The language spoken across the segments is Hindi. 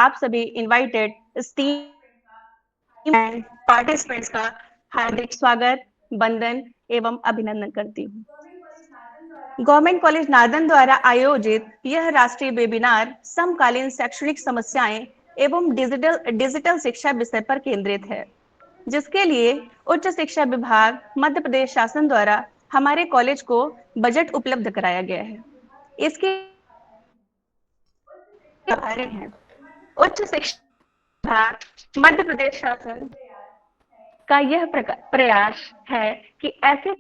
आप सभी इनवाइटेड स्टीम एंड पार्टिसिपेंट्स का हार्दिक स्वागत, वंदन एवं अभिनंदन करती हूँ। गवर्नमेंट कॉलेज नादन द्वारा आयोजित यह राष्ट्रीय वेबिनार समकालीन शैक्षणिक समस्याएं एवं डिजिटल शिक्षा विषय पर केंद्रित है, जिसके लिए उच्च शिक्षा विभाग मध्य प्रदेश शासन द्वारा हमारे कॉलेज को बजट उपलब्ध कराया गया है। इसके आभारी हैं उच्च शिक्षा विभाग मध्य प्रदेश शासन का यह प्रयास है कि ऐसे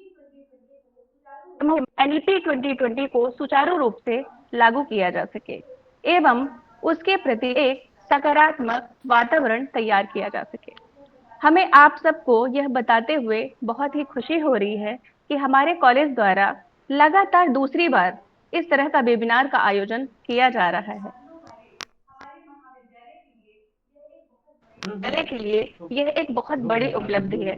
एनईपी 2020 को सुचारू रूप से लागू किया जा सके एवं उसके प्रति एक सकारात्मक वातावरण तैयार किया जा सके। हमें आप सबको यह बताते हुए बहुत ही खुशी हो रही है कि हमारे कॉलेज द्वारा लगातार दूसरी बार इस तरह का वेबिनार का आयोजन किया जा रहा है। के लिए यह एक बहुत बड़ी उपलब्धि है।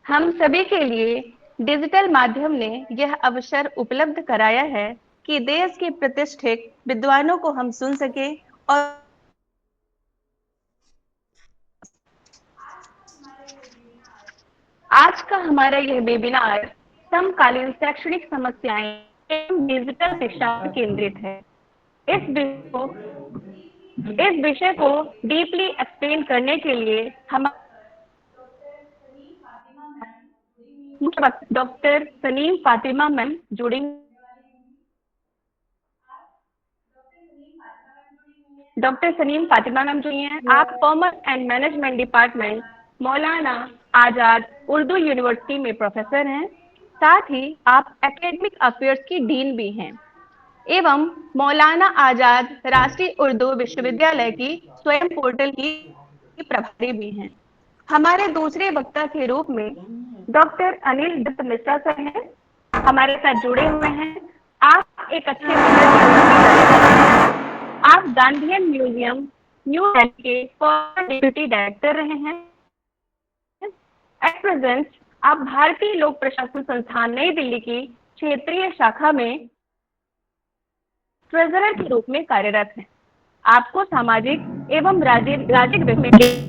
हम सभी के लिए डिजिटल माध्यम ने यह अवसर उपलब्ध कराया है कि देश के प्रतिष्ठित विद्वानों को हम सुन सके और आज का हमारा यह वेबिनार समकालीन शैक्षणिक समस्याएं एवं डिजिटल शिक्षा पर केंद्रित है। इस विषय को डीपली एक्सप्लेन करने के लिए हम डॉक्टर सलीम फातिमा मैम जुड़ी। डॉक्टर सलीम फातिमा मैम जुड़ी हैं। आप commerce and management department Maulana Azad Urdu university में प्रोफेसर हैं। साथ ही आप एकेडमिक अफेयर्स की डीन भी हैं एवं मौलाना आजाद राष्ट्रीय उर्दू विश्वविद्यालय की स्वयं पोर्टल की प्रभारी भी हैं। हमारे दूसरे वक्ता के रूप में डॉक्टर अनिल दत्त मिश्रा सर हैं, हमारे साथ जुड़े हुए हैं। आप एक अच्छे आप गांधीयन म्यूजियम न्यू दिल्ली के फॉर्मर डिप्टी डायरेक्टर रहे हैं। एट प्रेजेंट आप भारतीय लोक प्रशासन संस्थान नई दिल्ली की क्षेत्रीय शाखा में ट्रेजरर के रूप में कार्यरत हैं। आपको सामाजिक एवं राजनीतिक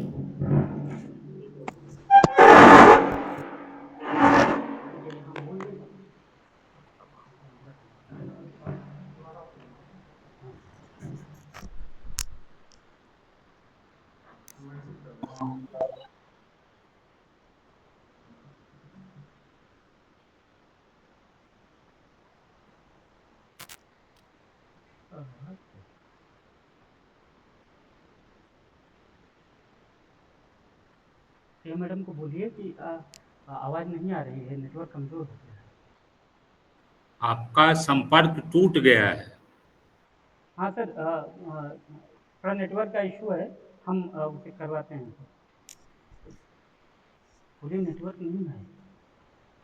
मैडम को बोलिए कि आवाज नहीं आ रही है, नेटवर्क कमजोर हो गया है। आपका संपर्क टूट गया है। हाँ सर, थोड़ा नेटवर्क का इशू है, हम उसे करवाते हैं। बोलिए नेटवर्क नहीं है,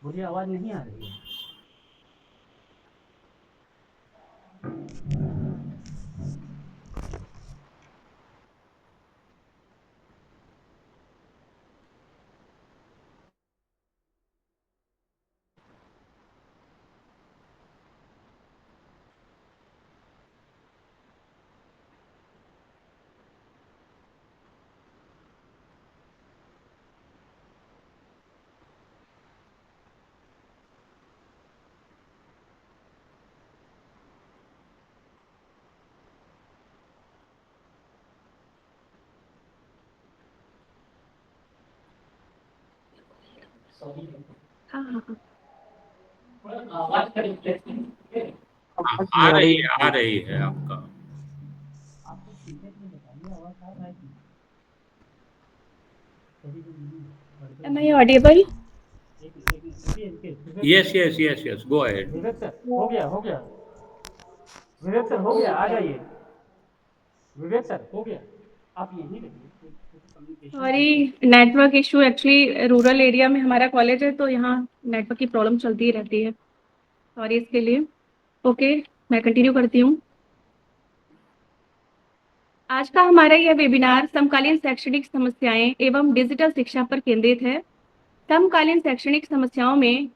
बोलिए आवाज नहीं आ रही है। आ रही है आपका। Am I audible? Yes. Go ahead. Vivek sir, हो गया। विवेक सर हो गया, आ जाइए। विवेक सर हो गया, आप यहीं रहिए। Sorry, network issue. Actually rural area में हमारा कॉलेज है तो यहाँ नेटवर्क की प्रॉब्लम चलती ही रहती है। सॉरी इसके लिए। ओके, मैं कंटिन्यू करती हूँ। आज का हमारा यह वेबिनार समकालीन शैक्षणिक समस्याएं एवं डिजिटल शिक्षा पर केंद्रित है। समकालीन शैक्षणिक समस्याओं में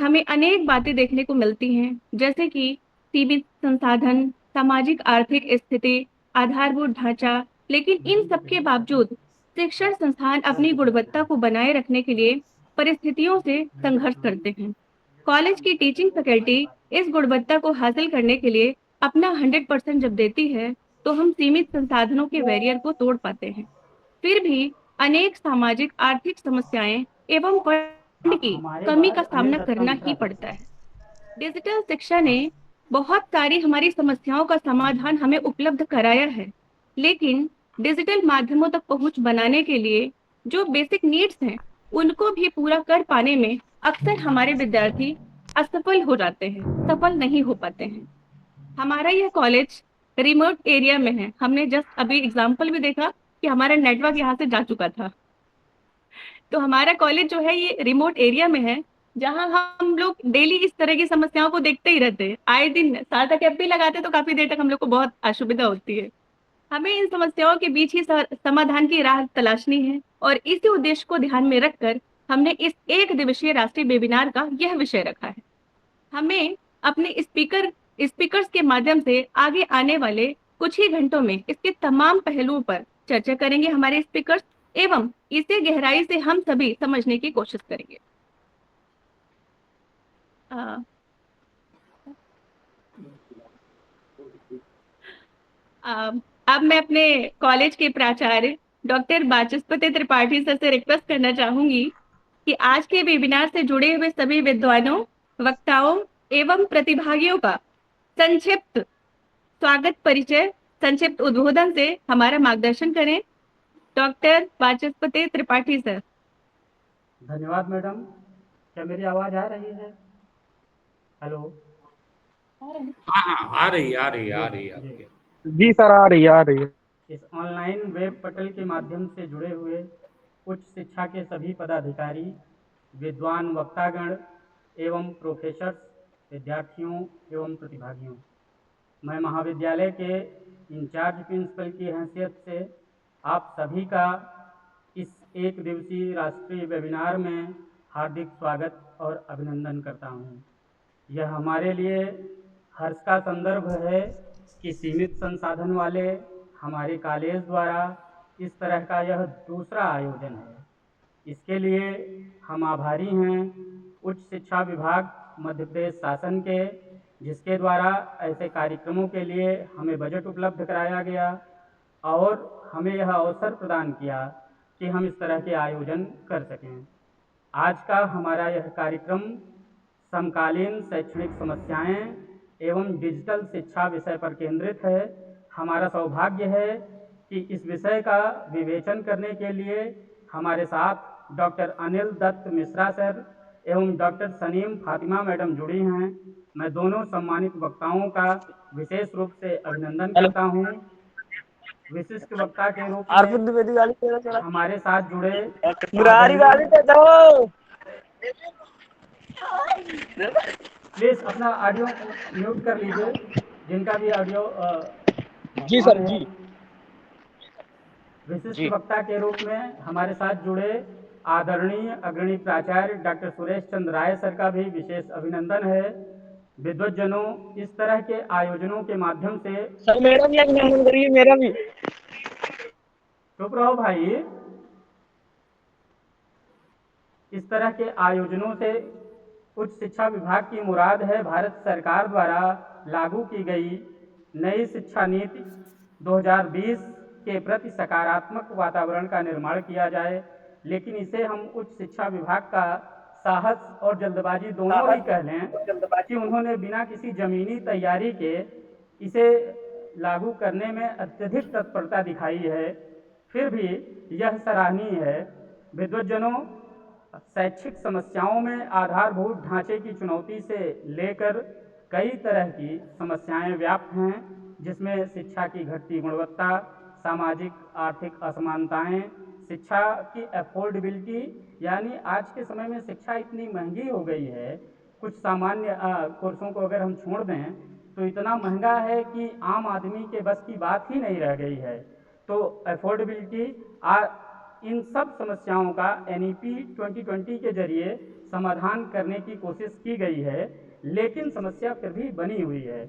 हमें अनेक बातें देखने को मिलती हैं, जैसे कि सीमित संसाधन, सामाजिक आर्थिक स्थिति, आधारभूत ढांचा, लेकिन इन सब के बावजूद शिक्षण संस्थान अपनी गुणवत्ता को बनाए रखने के लिए परिस्थितियों से संघर्ष करते हैं। कॉलेज की टीचिंग फैकल्टी इस गुणवत्ता को हासिल करने के लिए अपना 100% जब देती है, तो हम सीमित संसाधनों के बैरियर को तोड़ पाते हैं। फिर भी अनेक सामाजिक आर्थिक समस्याएं एवं फंड की हमारे कमी का बाद अनिल सामना दत्ता करना मिश्रा ही सर। पड़ता है। डिजिटल शिक्षा ने बहुत सारी हमारी समस्याओं का समाधान हमें उपलब्ध कराया है, लेकिन डिजिटल माध्यमों तक पहुंच बनाने के लिए जो बेसिक नीड्स हैं, उनको भी पूरा कर पाने में अक्सर हमारे विद्यार्थी असफल हो जाते हैं, सफल नहीं हो पाते हैं। हमारा यह कॉलेज रिमोट एरिया में है। हमने जस्ट अभी एग्जाम्पल भी देखा कि हमारा नेटवर्क यहाँ से जा चुका था। तो हमारा कॉलेज जो है ये रिमोट एरिया में है, जहाँ हम लोग डेली इस तरह की समस्याओं को देखते ही रहते हैं। आए दिन सार्थक कैंप भी लगाते हैं, तो काफी देर तक हम लोग को बहुत असुविधा होती है। हमें इन समस्याओं के बीच ही समाधान की राह तलाशनी है, और इसी उद्देश्य को ध्यान में रखकर हमने इस एक दिवसीय राष्ट्रीय वेबिनार का यह विषय रखा है। हमें अपने स्पीकर्स के माध्यम से आगे आने वाले कुछ ही घंटों में इसके तमाम पहलुओं पर चर्चा करेंगे हमारे स्पीकर्स, एवं इसे गहराई से हम सभी समझने की कोशिश करेंगे। आ, आ, अब मैं अपने कॉलेज के प्राचार्य डॉक्टर वाचस्पति त्रिपाठी सर से रिक्वेस्ट करना चाहूंगी कि आज के वेबिनार से जुड़े हुए सभी विद्वानों, वक्ताओं एवं प्रतिभागियों का संक्षिप्त स्वागत परिचय, संक्षिप्त उद्बोधन से हमारा मार्गदर्शन करें। डॉक्टर वाचस्पति त्रिपाठी सर। धन्यवाद मैडम। क्या मेरी आवाज़ आ रही है? हेलो। हाँ हाँ, आ रही आ रही आ रही आ जी। रही है। जी सर, आ रही है। इस ऑनलाइन वेब पटल के माध्यम से जुड़े हुए उच्च शिक्षा के सभी पदाधिकारी, विद्वान वक्तागण एवं प्रोफेसर्स, विद्यार्थियों एवं प्रतिभागियों, मैं महाविद्यालय के इंचार्ज प्रिंसिपल की हैसियत से आप सभी का इस एक दिवसीय राष्ट्रीय वेबिनार में हार्दिक स्वागत और अभिनंदन करता हूँ। यह हमारे लिए हर्ष का संदर्भ है कि सीमित संसाधन वाले हमारे कॉलेज द्वारा इस तरह का यह दूसरा आयोजन है। इसके लिए हम आभारी हैं उच्च शिक्षा विभाग मध्य प्रदेश शासन के, जिसके द्वारा ऐसे कार्यक्रमों के लिए हमें बजट उपलब्ध कराया गया और हमें यह अवसर प्रदान किया कि हम इस तरह के आयोजन कर सकें। आज का हमारा यह कार्यक्रम समकालीन शैक्षणिक समस्याएं एवं डिजिटल शिक्षा विषय पर केंद्रित है। हमारा सौभाग्य है कि इस विषय का विवेचन करने के लिए हमारे साथ डॉक्टर अनिल दत्त मिश्रा सर एवं डॉक्टर सनीम फातिमा मैडम जुड़ी हैं। मैं दोनों सम्मानित वक्ताओं का विशेष रूप से अभिनंदन करता हूं। विशिष्ट वक्ता के रूप में हमारे साथ जुड़े प्लीज अपना ऑडियो म्यूट कर लीजिए, जिनका भी ऑडियो जी सर, जी विशिष्ट जी। वक्ता के रूप में हमारे साथ जुड़े आदरणीय अग्रणी प्राचार्य डॉक्टर सुरेश चंद्र राय सर का भी विशेष अभिनंदन है। विद्वज्जनों, इस तरह के आयोजनों के माध्यम से सर मेरा भी अभिनंदन करिए, मेरा भी। चुप रहो भाई। इस तरह के आयोजनों से उच्च शिक्षा विभाग की मुराद है भारत सरकार द्वारा लागू की गई नई शिक्षा नीति 2020 के प्रति सकारात्मक वातावरण का निर्माण किया जाए, लेकिन इसे हम उच्च शिक्षा विभाग का साहस और जल्दबाजी दोनों ही कह लें कि उन्होंने बिना किसी जमीनी तैयारी के इसे लागू करने में अत्यधिक तत्परता दिखाई है। फिर भी यह सराहनीय है। विद्वज्जनों, शैक्षिक समस्याओं में आधारभूत ढांचे की चुनौती से लेकर कई तरह की समस्याएं व्याप्त हैं, जिसमें शिक्षा की घटती गुणवत्ता, सामाजिक आर्थिक असमानताएं, शिक्षा की अफोर्डेबिलिटी, यानी आज के समय में शिक्षा इतनी महंगी हो गई है, कुछ सामान्य कोर्सों को अगर हम छोड़ दें तो इतना महंगा है कि आम आदमी के बस की बात ही नहीं रह गई है। तो अफोर्डेबिलिटी, इन सब समस्याओं का NEP 2020 के जरिए समाधान करने की कोशिश की गई है, लेकिन समस्या फिर भी बनी हुई है।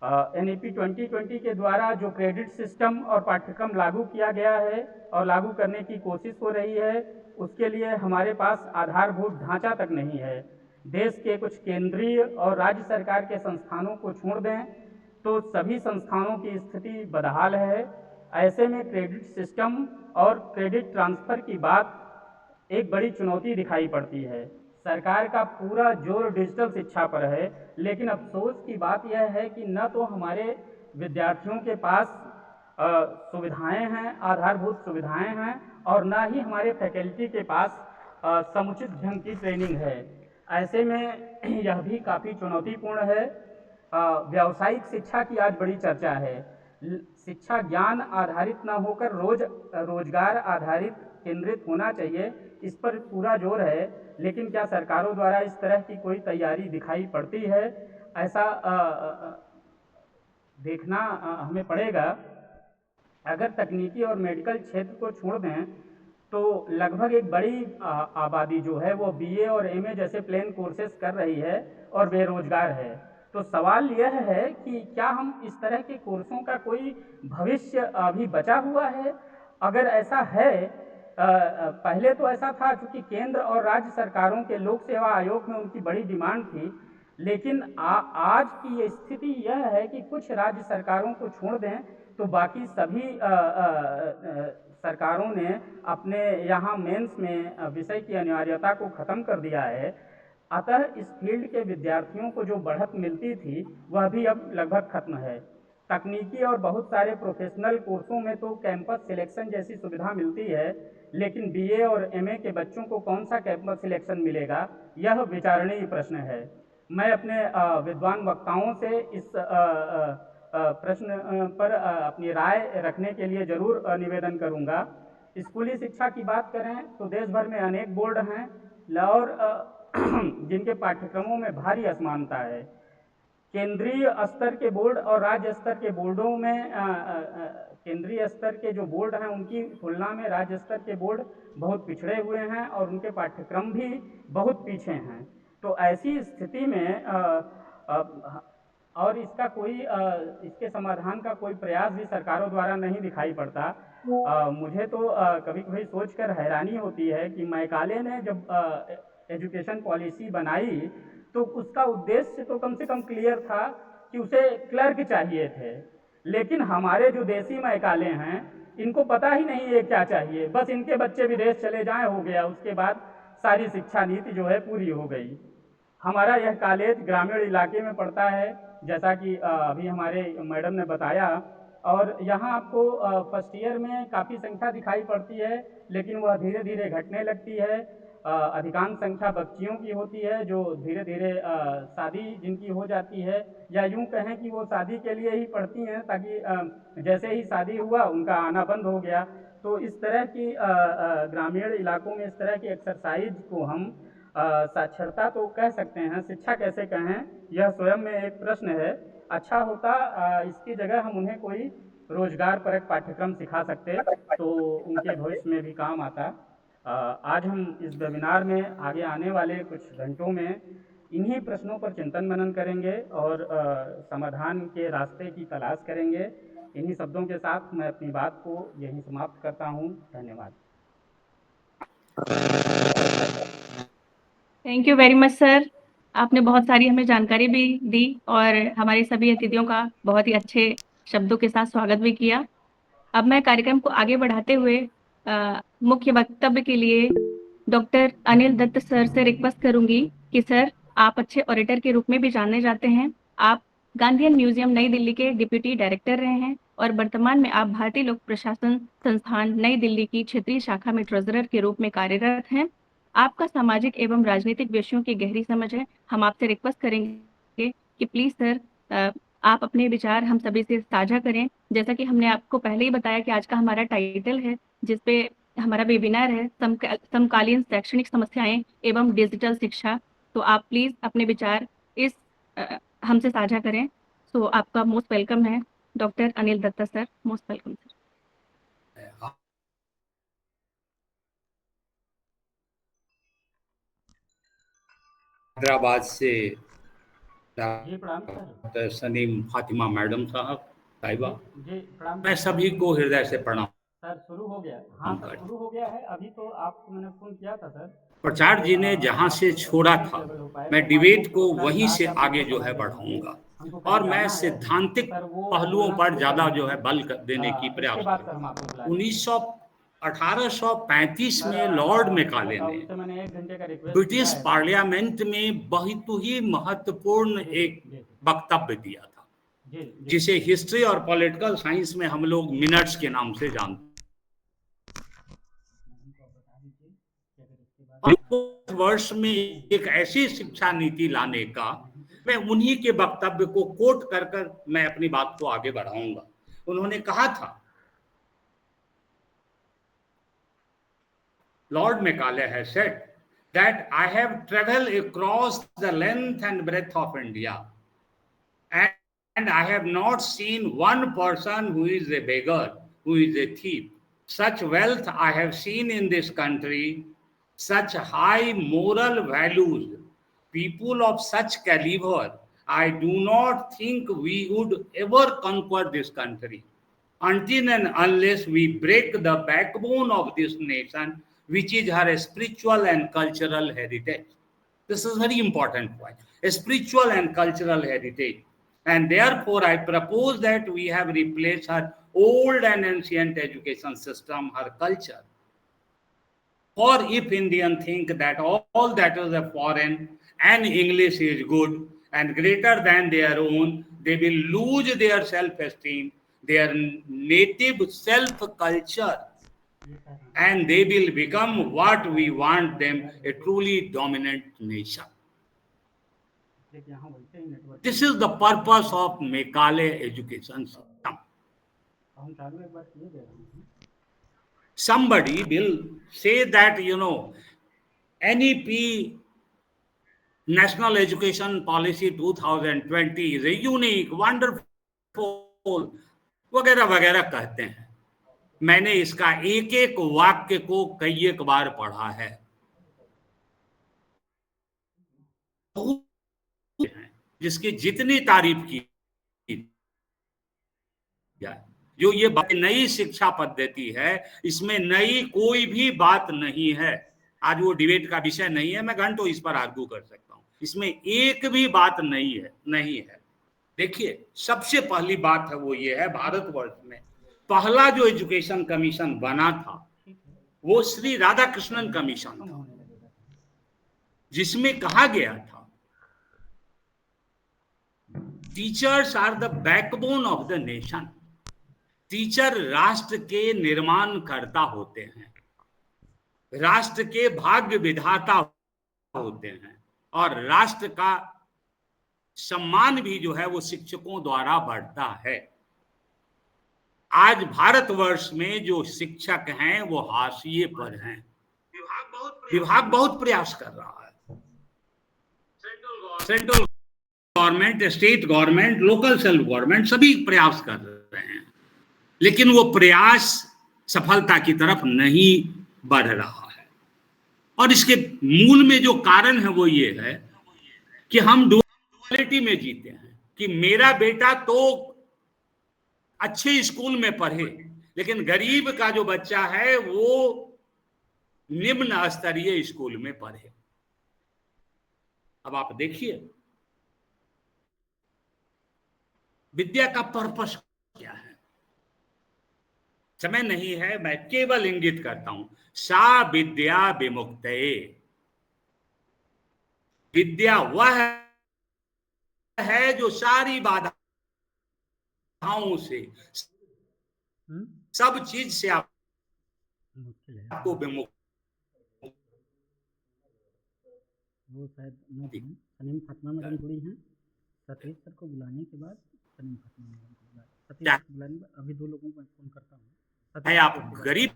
NEP 2020 के द्वारा जो क्रेडिट सिस्टम और पाठ्यक्रम लागू किया गया है और लागू करने की कोशिश हो रही है, उसके लिए हमारे पास आधारभूत ढांचा तक नहीं है। देश के कुछ केंद्रीय और राज्य सरकार के संस्थानों को छोड़ दें तो सभी संस्थानों की स्थिति बदहाल है। ऐसे में क्रेडिट सिस्टम और क्रेडिट ट्रांसफ़र की बात एक बड़ी चुनौती दिखाई पड़ती है। सरकार का पूरा जोर डिजिटल शिक्षा पर है, लेकिन अफसोस की बात यह है कि न तो हमारे विद्यार्थियों के पास सुविधाएं हैं, आधारभूत सुविधाएं हैं, और न ही हमारे फैकल्टी के पास समुचित ढंग की ट्रेनिंग है। ऐसे में यह भी काफ़ी चुनौतीपूर्ण है। व्यावसायिक शिक्षा की आज बड़ी चर्चा है। शिक्षा ज्ञान आधारित न होकर रोजगार आधारित केंद्रित होना चाहिए, इस पर पूरा जोर है। लेकिन क्या सरकारों द्वारा इस तरह की कोई तैयारी दिखाई पड़ती है? ऐसा देखना हमें पड़ेगा। अगर तकनीकी और मेडिकल क्षेत्र को छोड़ दें तो लगभग एक बड़ी आबादी जो है वो BA और MA जैसे प्लेन कोर्सेज कर रही है और बेरोजगार है। तो सवाल यह है कि क्या हम इस तरह के कोर्सों का कोई भविष्य अभी बचा हुआ है? अगर ऐसा है, पहले तो ऐसा था क्योंकि केंद्र और राज्य सरकारों के लोक सेवा आयोग में उनकी बड़ी डिमांड थी, लेकिन आज की स्थिति यह है कि कुछ राज्य सरकारों को छोड़ दें तो बाकी सभी सरकारों ने अपने यहाँ मेंस में विषय की अनिवार्यता को ख़त्म कर दिया है। अतः इस फील्ड के विद्यार्थियों को जो बढ़त मिलती थी वह भी अब लगभग खत्म है। तकनीकी और बहुत सारे प्रोफेशनल कोर्सों में तो कैंपस सिलेक्शन जैसी सुविधा मिलती है, लेकिन BA और MA के बच्चों को कौन सा कैंपस सिलेक्शन मिलेगा, यह विचारणीय प्रश्न है। मैं अपने विद्वान वक्ताओं से इस प्रश्न पर अपनी राय रखने के लिए जरूर निवेदन करूंगा। स्कूली शिक्षा की बात करें तो देश भर में अनेक बोर्ड हैं और जिनके पाठ्यक्रमों में भारी असमानता है। केंद्रीय स्तर के बोर्ड और राज्य स्तर के बोर्डों में केंद्रीय स्तर के जो बोर्ड हैं उनकी तुलना में राज्य स्तर के बोर्ड बहुत पिछड़े हुए हैं और उनके पाठ्यक्रम भी बहुत पीछे हैं। तो ऐसी स्थिति में और इसका कोई इसके समाधान का कोई प्रयास भी सरकारों द्वारा नहीं दिखाई पड़ता। मुझे तो कभी कभी सोचकर हैरानी होती है कि मैकाले ने जब एजुकेशन पॉलिसी बनाई तो उसका उद्देश्य तो कम से कम क्लियर था कि उसे क्लर्क चाहिए थे, लेकिन हमारे जो देसी मैकाले हैं इनको पता ही नहीं है क्या चाहिए, बस इनके बच्चे विदेश चले जाएं हो गया, उसके बाद सारी शिक्षा नीति जो है पूरी हो गई। हमारा यह कॉलेज ग्रामीण इलाके में पड़ता है, जैसा कि अभी हमारे मैडम ने बताया, और यहाँ आपको फर्स्ट ईयर में काफ़ी संख्या दिखाई पड़ती है, लेकिन वह धीरे धीरे घटने लगती है। अधिकांश संख्या बच्चियों की होती है जो धीरे धीरे शादी जिनकी हो जाती है, या यूँ कहें कि वो शादी के लिए ही पढ़ती हैं ताकि जैसे ही शादी हुआ उनका आना बंद हो गया। तो इस तरह की ग्रामीण इलाकों में इस तरह की एक्सरसाइज को हम साक्षरता तो कह सकते हैं, शिक्षा कैसे कहें यह स्वयं में एक प्रश्न है। अच्छा होता इसकी जगह हम उन्हें कोई रोजगार परक पाठ्यक्रम सिखा सकते तो उनके भविष्य में भी काम आता। आज हम इस वेबिनार में आगे आने वाले कुछ घंटों में इन्हीं प्रश्नों पर चिंतन मनन करेंगे और समाधान के रास्ते की तलाश करेंगे। इन्हीं शब्दों के साथ मैं अपनी बात को यहीं समाप्त करता हूँ। धन्यवाद। Thank you very much sir. आपने बहुत सारी हमें जानकारी भी दी और हमारे सभी अतिथियों का बहुत ही अच्छे शब्दों के साथ स्वागत भी किया। अब मैं कार्यक्रम को आगे बढ़ाते हुए मुख्य वक्तव्य के लिए डॉक्टर अनिल दत्त सर से रिक्वेस्ट करूंगी कि सर, आप अच्छे ऑडिटर के रूप में भी जाने जाते हैं। आप गांधीयन म्यूजियम नई दिल्ली के डिप्यूटी डायरेक्टर रहे हैं और वर्तमान में आप भारतीय लोक प्रशासन संस्थान नई दिल्ली की क्षेत्रीय शाखा में ट्रेजरर के रूप में कार्यरत हैं। आपका सामाजिक एवं राजनीतिक विषयों की गहरी समझ है। हम आपसे रिक्वेस्ट करेंगे कि प्लीज सर, आप अपने विचार हम सभी से साझा करें। जैसा कि हमने आपको पहले ही बताया कि आज का हमारा टाइटल है, जिसपे हमारा वेबिनार है, समकालीन शैक्षणिक समस्याएं एवं डिजिटल शिक्षा। तो आप प्लीज अपने विचार इस हमसे साझा करें। सो आपका मोस्ट वेलकम है doctor Anil Datta sir, most welcome sir. Hyderabad से जी प्रणाम सर। डॉक्टर सलीम फातिमा मैडम साहिबा, जी प्रणाम मैं सर। सभी को हृदय से प्रणाम। सर शुरू हो गया? हाँ सर शुरू हो गया है। अभी तो आपको मैंने फोन किया था सर। प्रचार जी ने जहां से छोड़ा था, मैं डिबेट को वहीं से आगे जो है बढ़ाऊंगा और मैं सैद्धांतिक पहलुओं पर ज्यादा जो है बल देने की प्रयास करूंगा। 1835 में लॉर्ड मैकाले ने उससे मैंने 1 घंटे का रिक्वेस्ट ब्रिटिश पार्लियामेंट में बहुत ही महत्वपूर्ण एक वक्तव्य दिया था, जिसे हिस्ट्री और पॉलिटिकल साइंस में हम लोग मिनट्स के नाम से जानते हैं। वर्ष में एक ऐसी शिक्षा नीति लाने का, मैं उन्हीं के वक्तव्य को कोट कर मैं अपनी बात को आगे बढ़ाऊंगा। उन्होंने कहा था, Lord Macaulay has said that I have traveled across the length and breadth of India, and I have not seen one person who is a beggar, who is a thief. Such wealth I have seen in this country, such high moral values, people of such caliber. I do not think we would ever conquer this country until and unless we break the backbone of this nation, which is her spiritual and cultural heritage. This is a very important point. A spiritual and cultural heritage. And therefore, I propose that we have replaced her old and ancient education system, her culture. For if Indians think that all that is a foreign and English is good and greater than their own, they will lose their self-esteem, their native self-culture, and they will become what we want them, a truly dominant nation. This is the purpose of Macaulay education system. Somebody will say that, NEP, National Education Policy 2020 is a unique, wonderful, वगैरह वगैरह कहते हैं। मैंने इसका एक एक वाक्य को कई एक बार पढ़ा है। जिसकी जितनी तारीफ की जाए, जो ये नई शिक्षा पद्धति है, इसमें नई कोई भी बात नहीं है। आज वो डिबेट का विषय नहीं है, मैं घंटों इस पर आर्ग्यू कर सकता हूं। इसमें एक भी बात नहीं है। देखिए, सबसे पहली बात है वो ये है, भारतवर्ष में पहला जो एजुकेशन कमीशन बना था वो श्री राधाकृष्णन कमीशन था, जिसमें कहा गया था teachers are the backbone of the nation. Teacher राष्ट्र के निर्माणकर्ता होते हैं, राष्ट्र के भाग्य विधाता होते हैं, और राष्ट्र का सम्मान भी जो है वो शिक्षकों द्वारा बढ़ता है। आज भारतवर्ष में जो शिक्षक हैं वो हाशिए पर हैं। विभाग बहुत प्रयास कर रहा है, central government, state government, local self government सभी प्रयास कर रहे हैं, लेकिन वो प्रयास सफलता की तरफ नहीं बढ़ रहा है। और इसके मूल में जो कारण है वो ये है कि हम डुअलिटी में जीते हैं कि मेरा बेटा तो अच्छे स्कूल में पढ़े, लेकिन गरीब का जो बच्चा है वो निम्न स्तरीय स्कूल में पढ़े। अब आप देखिए विद्या का पर्पस क्या है। समय नहीं है, मैं केवल इंगित करता हूं, सा विद्या विमुक्तये। विद्या वह है जो सारी बाधाओं से, सब चीज से आपको विमुक्त। वो शायद सलीम फातिमा मैडम जुड़ी हैं, सतीश सर को बुलाने के बाद सलीम फातिमा मैडम को बुलाने के बाद अभी 2 लोगों को फोन करता हूँ। आप गरीब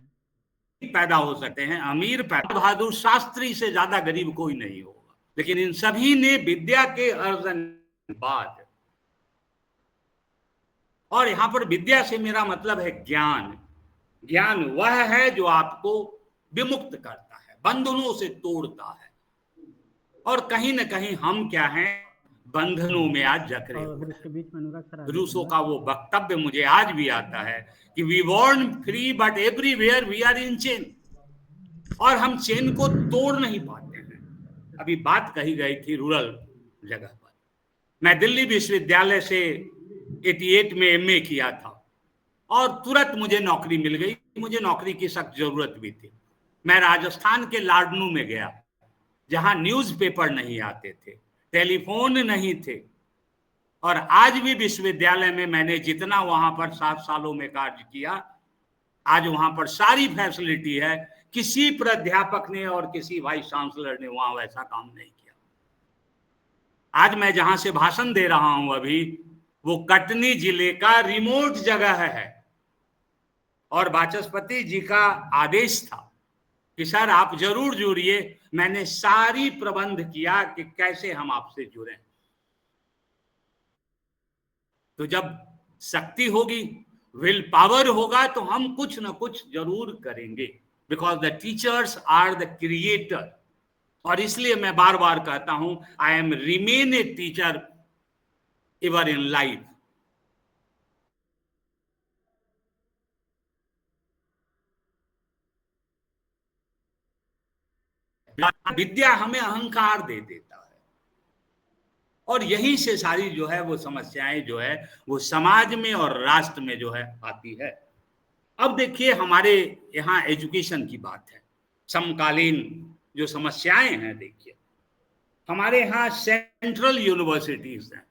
पैदा हो सकते हैं, अमीर पैदा, बहादुर शास्त्री से ज्यादा गरीब कोई नहीं होगा, लेकिन इन सभी ने विद्या के अर्जन बाद, और यहां पर विद्या से मेरा मतलब है ज्ञान। ज्ञान वह है जो आपको विमुक्त करता है, बंधनों से तोड़ता है। और कहीं ना कहीं हम क्या हैं, बंधनों में आज जकड़े और हुए अगर हैं। इसके बीच में अनुराग सर आगे रूसो का वो वक्तव्य मुझे आज भी आता है कि we born free but everywhere we are in chain, और हम चेन को तोड़ नहीं पाते हैं। अभी बात कही गई थी रूरल जगह पर। मैं दिल्ली विश्वविद्यालय से 88 में एमए किया था और तुरंत मुझे नौकरी मिल गई। मुझे नौकरी की सख्त जरूरत भी थी। मैं राजस्थान के लाडनू में गया जहां न्यूज़पेपर नहीं आते थे, टेलीफोन नहीं थे, और आज भी विश्वविद्यालय में मैंने जितना वहां पर 7 सालों में कार्य किया, आज वहां पर सारी फैसिलिटी है। किसी प्राध्यापक ने और किसी वाइस चांसलर ने वहां वैसा काम नहीं किया। आज मैं जहां से भाषण दे रहा हूं अभी, वो कटनी जिले का रिमोट जगह है, और वाचस्पति जी का आदेश था कि सर आप जरूर जुड़िए। मैंने सारी प्रबंध किया कि कैसे हम आपसे जुड़ें। तो जब शक्ति होगी, विल पावर होगा, तो हम कुछ ना कुछ जरूर करेंगे, because the teachers are the creator. और इसलिए मैं बार बार कहता हूं, I am remain a teacher ever in life. विद्या हमें अहंकार दे देता है, और यहीं से सारी जो है वो समस्याएं जो है वो समाज में और राष्ट्र में जो है आती है। अब देखिए, हमारे यहाँ एजुकेशन की बात है, समकालीन जो समस्याएं हैं, देखिए हमारे यहाँ सेंट्रल यूनिवर्सिटीज हैं,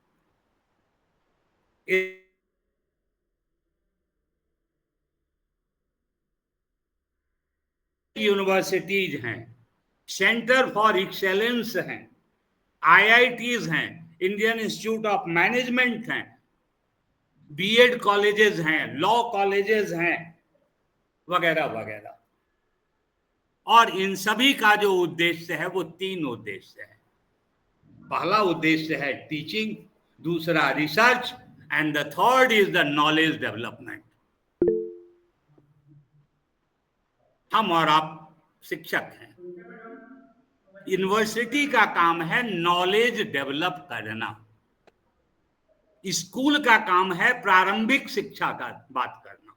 यूनिवर्सिटीज हैं, सेंटर फॉर एक्सेलेंस हैं, आईआईटीज हैं, इंडियन इंस्टीट्यूट ऑफ मैनेजमेंट हैं, बीएड कॉलेजेस हैं, लॉ कॉलेजेस हैं, वगैरह वगैरह। और इन सभी का जो उद्देश्य है वो 3 उद्देश्य है। पहला उद्देश्य है टीचिंग, दूसरा research, and the third is the knowledge development. हम और आप शिक्षक हैं, यूनिवर्सिटी का काम है नॉलेज डेवलप करना, स्कूल का काम है प्रारंभिक शिक्षा का बात करना।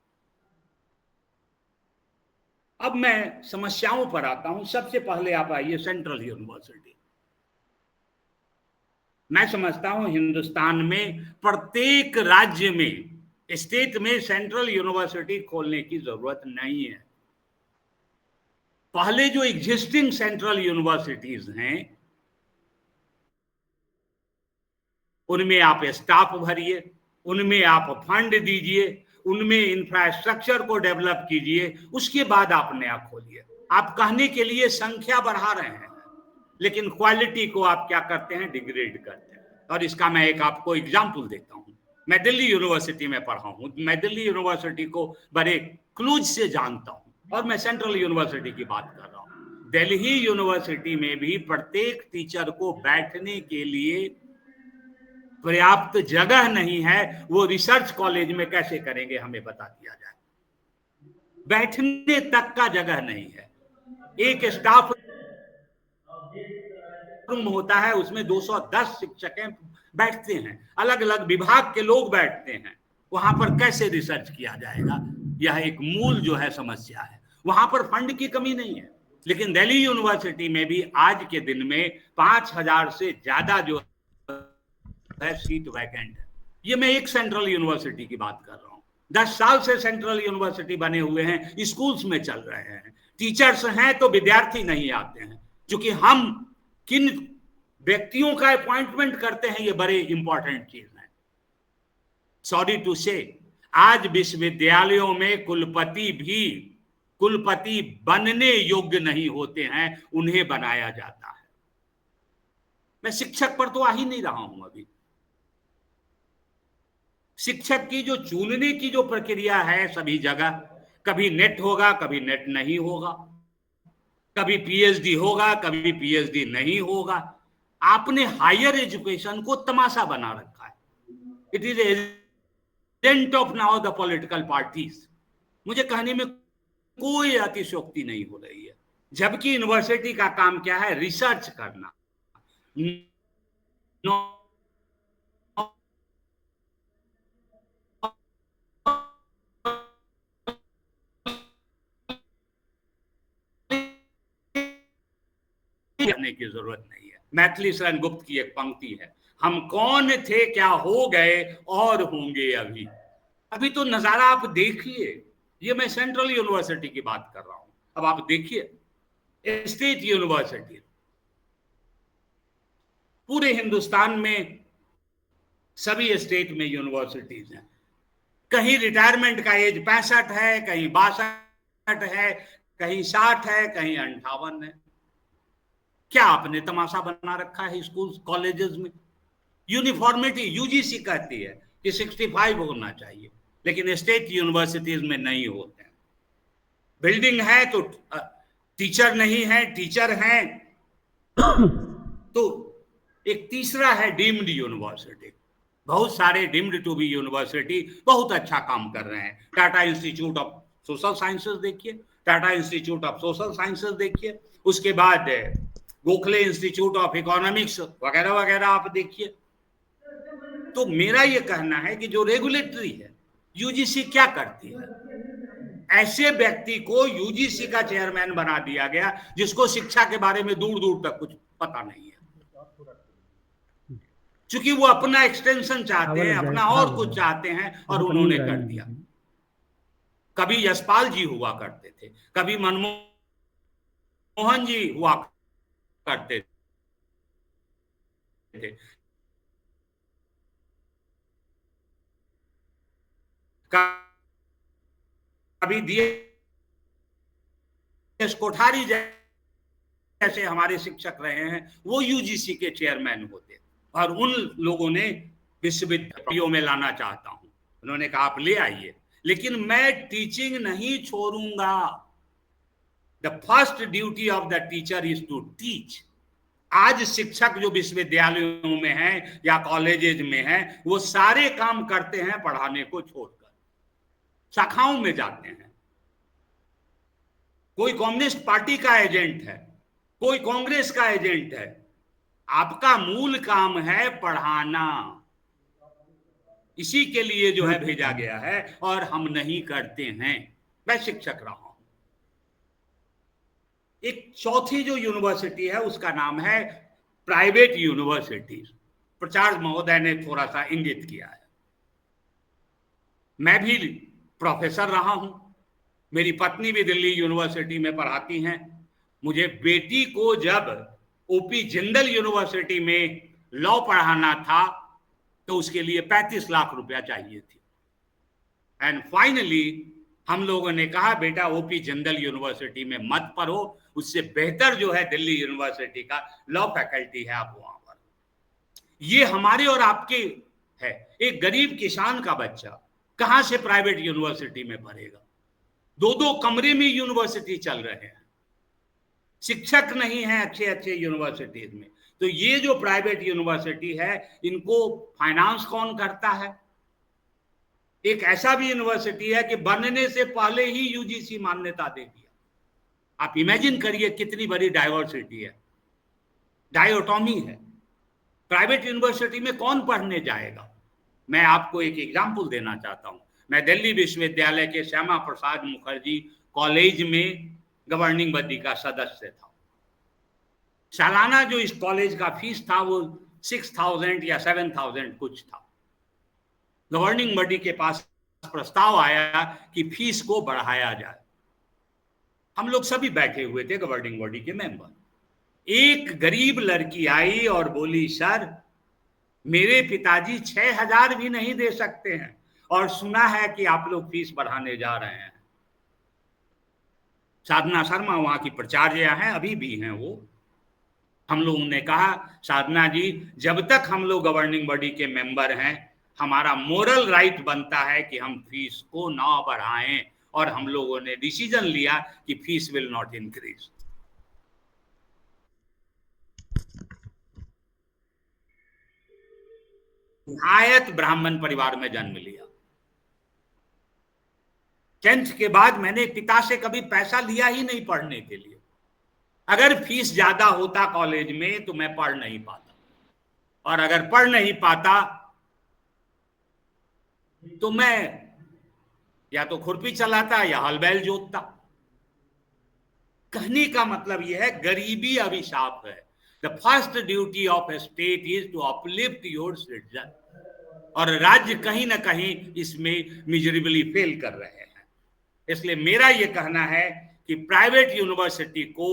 अब मैं समस्याओं पर आता हूं। सबसे पहले आप आइए सेंट्रल यूनिवर्सिटी। मैं समझता हूं हिंदुस्तान में प्रत्येक राज्य में, स्टेट में सेंट्रल यूनिवर्सिटी खोलने की जरूरत नहीं है। पहले जो एग्जिस्टिंग सेंट्रल यूनिवर्सिटीज हैं उनमें आप स्टाफ भरिए, उनमें आप फंड दीजिए, उनमें इंफ्रास्ट्रक्चर को डेवलप कीजिए, उसके बाद आप नया खोलिए। आप कहने के लिए संख्या बढ़ा रहे हैं, लेकिन क्वालिटी को आप क्या करते हैं, डिग्रेड करते हैं। और इसका मैं एक आपको एग्जाम्पल देता हूं। मैं दिल्ली यूनिवर्सिटी में पढ़ा हूं, मैं दिल्ली यूनिवर्सिटी को बड़े क्लोज से जानता हूं, और मैं सेंट्रल यूनिवर्सिटी की बात कर रहा हूं। दिल्ली यूनिवर्सिटी में भी प्रत्येक टीचर को बैठने के लिए पर्याप्त जगह नहीं है। वो रिसर्च कॉलेज में कैसे करेंगे, हमें बता दिया जाए। बैठने तक का जगह नहीं है। एक स्टाफ रूम होता है, उसमें 210 शिक्षकें बैठते हैं, अलग अलग विभाग के लोग बैठते हैं। वहां पर कैसे रिसर्च किया जाएगा? यह एक मूल जो है समस्या है। वहां पर फंड की कमी नहीं है, लेकिन दिल्ली यूनिवर्सिटी में भी आज के दिन में 5000 से ज्यादा जो है सीट वैकेंट है। ये मैं एक सेंट्रल यूनिवर्सिटी की बात कर रहा हूं। 10 साल से सेंट्रल यूनिवर्सिटी बने हुए हैं, स्कूल्स में चल रहे हैं, टीचर्स हैं तो विद्यार्थी नहीं आते हैं। क्योंकि हम किन व्यक्तियों का अपॉइंटमेंट करते हैं, ये बड़े इंपॉर्टेंट चीज है। सॉरी टू से, आज विश्वविद्यालयों में कुलपति बनने योग्य नहीं होते हैं, उन्हें बनाया जाता है। मैं शिक्षक पर तो आ ही नहीं रहा हूं अभी। शिक्षक की जो चुनने की जो प्रक्रिया है सभी जगह, कभी नेट होगा, कभी नेट नहीं होगा, कभी पीएचडी होगा, कभी पीएचडी नहीं होगा। आपने हायर एजुकेशन को तमाशा बना रखा है। It is agent of now the political parties. मुझे कहने में कोई अतिशयोक्ति नहीं हो रही है, जबकि यूनिवर्सिटी का काम क्या है? रिसर्च करना, करने की जरूरत नहीं है। मैथिली शरण गुप्त की एक पंक्ति है, हम कौन थे क्या हो गए और होंगे अभी। अभी तो नजारा आप देखिए, ये मैं सेंट्रल यूनिवर्सिटी की बात कर रहा हूं। अब आप देखिए स्टेट यूनिवर्सिटी, पूरे हिंदुस्तान में सभी स्टेट में यूनिवर्सिटीज हैं। कहीं रिटायरमेंट का एज 65 है, कहीं 62 है, कहीं 60 है, कहीं 58 है। क्या आपने तमाशा बना रखा है स्कूल कॉलेजेस में? यूनिफॉर्मिटी यूजीसी कहती है कि 65 होना चाहिए, लेकिन स्टेट यूनिवर्सिटीज में नहीं होते हैं। बिल्डिंग है तो टीचर नहीं है, टीचर हैं तो एक तीसरा है डीम्ड यूनिवर्सिटी। बहुत सारे डीम्ड टू बी यूनिवर्सिटी बहुत अच्छा काम कर रहे हैं। Tata Institute of Social Sciences देखिए, Tata Institute of Social Sciences देखिए, उसके बाद गोखले इंस्टीट्यूट ऑफ इकोनॉमिक्स वगैरह वगैरह आप देखिए। तो मेरा यह कहना है कि जो रेगुलेटरी है, यूजीसी क्या करती है? ऐसे व्यक्ति को यूजीसी का चेयरमैन बना दिया गया जिसको शिक्षा के बारे में दूर दूर तक कुछ पता नहीं है, क्योंकि वो अपना एक्सटेंशन चाहते हैं, अपना और कुछ चाहते हैं, और उन्होंने कर दिया। कभी यशपाल जी हुआ करते थे, कभी मनमोहन जी हुआ करते थे, कभी डीएस कोठारी जैसे हमारे शिक्षक रहे हैं, वो यूजीसी के चेयरमैन होते, और उन लोगों ने विश्वविद्यालयों में लाना चाहता हूं। उन्होंने कहा आप ले आइए, लेकिन मैं टीचिंग नहीं छोड़ूंगा। The first duty of the teacher is to teach. आज शिक्षक जो विश्वविद्यालयों में हैं या कॉलेजेज में हैं, वो सारे काम करते हैं पढ़ाने को छोड़कर, शाखाओं में जाते हैं। कोई कम्युनिस्ट पार्टी का एजेंट है, कोई कांग्रेस का एजेंट है। आपका मूल काम है पढ़ाना, इसी के लिए जो है भेजा गया है, और हम नहीं करते हैं। मैं शिक्षक रहा हूं। एक चौथी जो यूनिवर्सिटी है उसका नाम है प्राइवेट यूनिवर्सिटी। प्रचार महोदय ने थोड़ा सा इंगित किया है। मैं भी प्रोफेसर रहा हूं, मेरी पत्नी भी दिल्ली यूनिवर्सिटी में पढ़ाती हैं। मुझे बेटी को जब ओपी जिंदल यूनिवर्सिटी में लॉ पढ़ाना था तो उसके लिए 35 लाख रुपया चाहिए थी। एंड फाइनली हम लोगों ने कहा बेटा ओपी जिंदल यूनिवर्सिटी में मत पढ़ो, उससे बेहतर जो है दिल्ली यूनिवर्सिटी का लॉ फैकल्टी है, आप वहां पर। ये हमारे और आपके है। एक गरीब किसान का बच्चा कहां से प्राइवेट यूनिवर्सिटी में पढ़ेगा? दो दो कमरे में यूनिवर्सिटी चल रहे हैं, शिक्षक नहीं है अच्छे अच्छे यूनिवर्सिटीज में। तो ये जो प्राइवेट यूनिवर्सिटी है, इनको फाइनेंस कौन करता है? एक ऐसा भी यूनिवर्सिटी है कि बनने से पहले ही यूजीसी मान्यता दे दिया। आप इमेजिन करिए कितनी बड़ी डाइवर्सिटी है, डायोटॉमी है। प्राइवेट यूनिवर्सिटी में कौन पढ़ने जाएगा? मैं आपको एक एग्जाम्पल देना चाहता हूं। मैं दिल्ली विश्वविद्यालय के श्यामा प्रसाद मुखर्जी कॉलेज में गवर्निंग बॉडी का सदस्य था। सालाना जो इस कॉलेज का फीस था वो 6,000 या 7,000 कुछ था। गवर्निंग बॉडी के पास प्रस्ताव आया कि फीस को बढ़ाया जाए। हम लोग सभी बैठे हुए थे गवर्निंग बॉडी के मेंबर। एक गरीब लड़की आई और बोली सर मेरे पिताजी 6,000 भी नहीं दे सकते हैं, और सुना है कि आप लोग फीस बढ़ाने जा रहे हैं। साधना शर्मा वहां की प्राचार्य हैं, अभी भी हैं वो। हम लोगों ने कहा साधना जी जब तक हम लोग गवर्निंग बॉडी के मेंबर हैं, हमारा मोरल राइट बनता है कि हम फीस को ना बढ़ाएं, और हम लोगों ने डिसीजन लिया कि फीस विल नॉट इंक्रीज। निहायत ब्राह्मण परिवार में जन्म लिया। 10th के बाद मैंने पिता से कभी पैसा लिया ही नहीं पढ़ने के लिए। अगर फीस ज्यादा होता कॉलेज में तो मैं पढ़ नहीं पाता, और अगर पढ़ नहीं पाता तो मैं या तो खुरपी चलाता या हल बैल जोतता। कहने का मतलब यह है, गरीबी अभिशाप है। The first duty of a state is to uplift your citizen, और राज्य कहीं ना कहीं इसमें मिजरेबली फेल कर रहे हैं। इसलिए मेरा यह कहना है कि प्राइवेट यूनिवर्सिटी को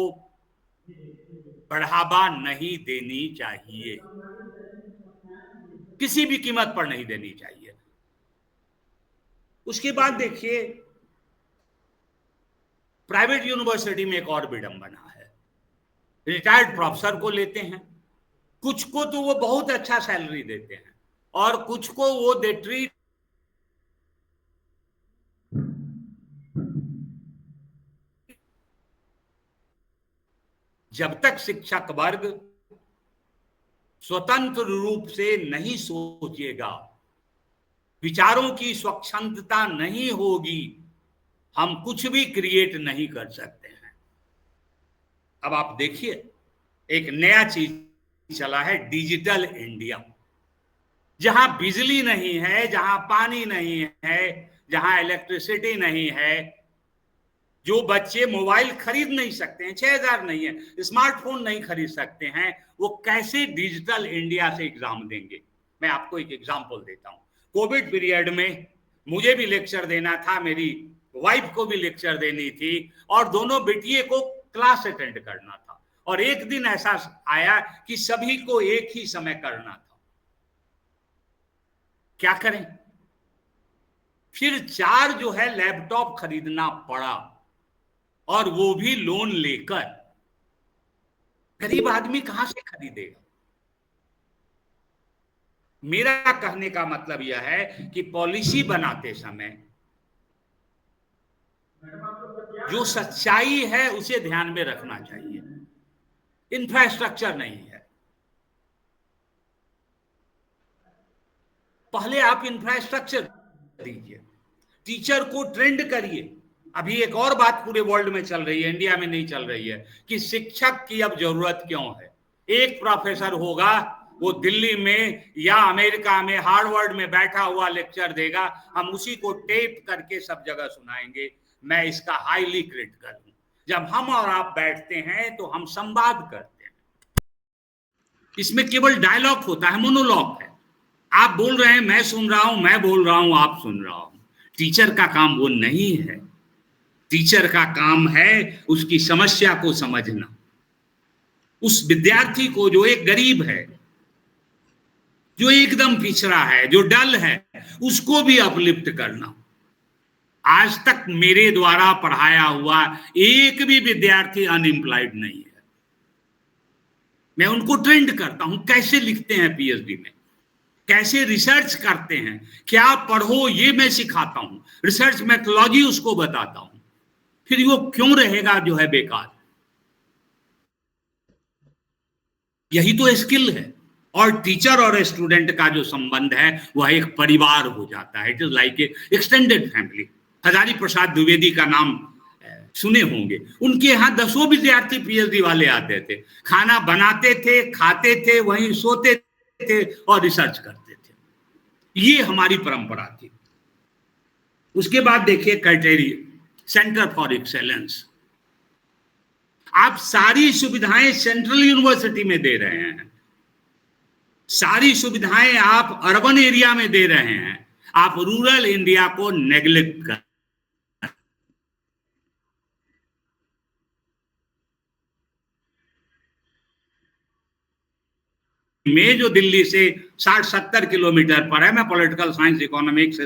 बढ़ावा नहीं देनी चाहिए, किसी भी कीमत पर नहीं देनी चाहिए। उसके बाद देखिए, प्राइवेट यूनिवर्सिटी में एक और विडंबना है। रिटायर्ड प्रोफेसर को लेते हैं, कुछ को तो वो बहुत अच्छा सैलरी देते हैं और कुछ को वो दे ट्रीट जब तक शिक्षक वर्ग स्वतंत्र रूप से नहीं सोचेगा, विचारों की स्वच्छंदता नहीं होगी, हम कुछ भी क्रिएट नहीं कर सकते हैं। अब आप देखिए, एक नया चीज चला है, डिजिटल इंडिया, जहां बिजली नहीं है, जहां पानी नहीं है, जहां इलेक्ट्रिसिटी नहीं है, जो बच्चे मोबाइल खरीद नहीं सकते हैं, 6,000 नहीं है, स्मार्टफोन नहीं खरीद सकते हैं, वो कैसे डिजिटल इंडिया से एग्जाम देंगे? मैं आपको एक एग्जांपल देता हूं। कोविड पीरियड में मुझे भी लेक्चर देना था, मेरी वाइफ को भी लेक्चर देनी थी, और दोनों बेटियों को क्लास अटेंड करना था। और एक दिन ऐसा आया कि सभी को एक ही समय करना था। क्या करें? फिर 4 जो है लैपटॉप खरीदना पड़ा, और वो भी लोन लेकर। गरीब आदमी कहां से खरीदेगा? मेरा कहने का मतलब यह है कि पॉलिसी बनाते समय जो सच्चाई है उसे ध्यान में रखना चाहिए। इंफ्रास्ट्रक्चर नहीं है, पहले आप इंफ्रास्ट्रक्चर दीजिए, टीचर को ट्रेंड करिए। अभी एक और बात पूरे वर्ल्ड में चल रही है, इंडिया में नहीं चल रही है, कि शिक्षक की अब जरूरत क्यों है। एक प्रोफेसर होगा, वो दिल्ली में या अमेरिका में हार्वर्ड में बैठा हुआ लेक्चर देगा, हम उसी को टेप करके सब जगह सुनाएंगे। मैं इसका हाईली क्रिटिकल हूं। जब हम और आप बैठते हैं तो हम संवाद करते हैं, इसमें केवल डायलॉग होता है, मोनोलॉग है। आप बोल रहे हैं, मैं सुन रहा हूं, मैं बोल रहा हूं, आप सुन रहा हूं। टीचर का काम वो नहीं है। टीचर का काम है उसकी समस्या को समझना, उस विद्यार्थी को जो एक गरीब है, जो एकदम पिछड़ा है, जो डल है, उसको भी अपलिफ्ट करना। आज तक मेरे द्वारा पढ़ाया हुआ एक भी विद्यार्थी अनएम्प्लॉयड नहीं है। मैं उनको ट्रेंड करता हूं, कैसे लिखते हैं पीएचडी में, कैसे रिसर्च करते हैं, क्या पढ़ो ये मैं सिखाता हूं, रिसर्च मेथोलॉजी उसको बताता हूं। फिर वो क्यों रहेगा जो है बेकार? यही तो स्किल है। और टीचर और स्टूडेंट का जो संबंध है वह एक परिवार हो जाता है। It is like a extended family. Hazari Prasad Dwivedi का नाम सुने होंगे। उनके यहाँ 10 विद्यार्थी पीएचडी वाले आते थे, खाना बनाते थे, खाते थे, वहीं सोते थे और रिसर्च करते थे। ये हमारी परंपरा थी। उसके बाद देखिए क्राइटेरिया, सेंटर फॉर एक्सेलेंस। आप सारी सुविधाएं सेंट्रल यूनिवर्सिटी में दे रहे हैं, सारी सुविधाएं आप अर्बन एरिया में दे रहे हैं, आप रूरल इंडिया को नेग्लेक्ट कर में जो दिल्ली से 60-70 किलोमीटर पर है। मैं political science economics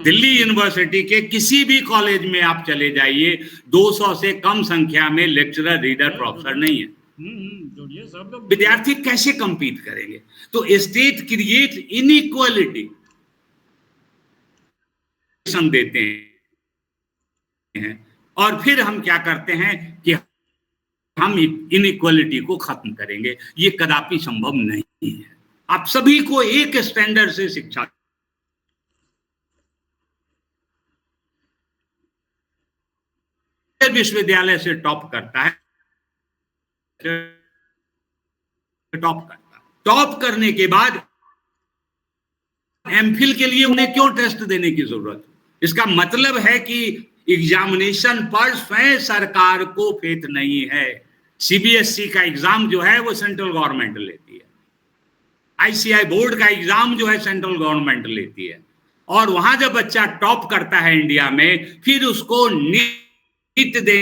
Delhi university के किसी भी कॉलेज में आप चले जाइए, 200 से कम संख्या में लेक्चरर, रीडर, प्रोफेसर नहीं है। विद्यार्थी कैसे कंपीट करेंगे? तो स्टेट क्रिएट इनइक्वालिटी देते हैं, और फिर हम क्या करते हैं कि हम इनइक्वालिटी को खत्म करेंगे। ये कदापि संभव नहीं है। आप सभी को एक स्टैंडर्ड से शिक्षा, विश्वविद्यालय से टॉप करता है, टॉप करने के बाद एमफिल के लिए उन्हें क्यों टेस्ट देने की जरूरत? इसका मतलब है कि एग्जामिनेशन पर स्वयं सरकार को फेथ नहीं है। सीबीएसई का एग्जाम जो है वो सेंट्रल गवर्नमेंट लेती है, आईसीआई बोर्ड का एग्जाम जो है सेंट्रल गवर्नमेंट लेती है, और वहां जब बच्चा टॉप करता है इंडिया में, फिर उसको नीट दे